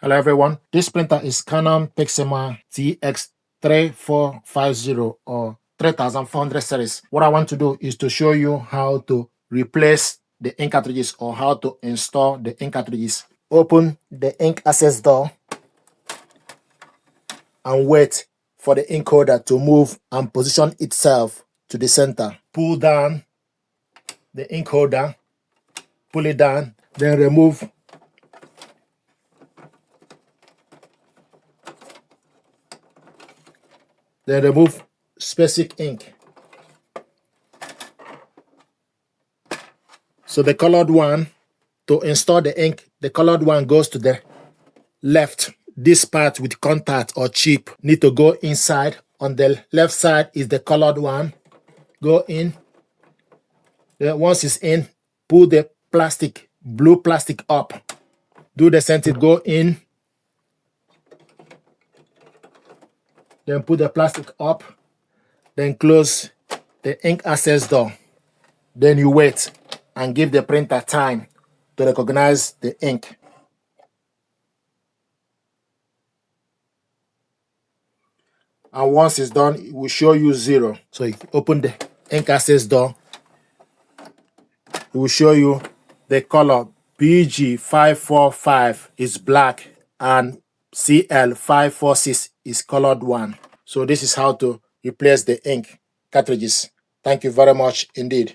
Hello everyone, this printer is Canon Pixma TS3450 or 3400 series. What I want to do is to show you how to replace the ink cartridges or how to install the ink cartridges. Open the ink access door and wait for the ink holder to move and position itself to the center. Pull down the ink holder, pull it down, then remove specific ink. So the colored one, to install the ink, the colored one goes to the left. This part with contact or chip need to go inside. On the left side is the colored one. Go in. Then once it's in, pull the plastic, blue plastic up. Do the same thing, go in. Then put the plastic up. Then close the ink access door. Then you wait and give the printer time to recognize the ink. And once it's done, it will show you 0. So if you open the ink access door, it will show you the color BG545 is black and CL546 is colored one. So this is how to replace the ink cartridges. Thank you very much indeed.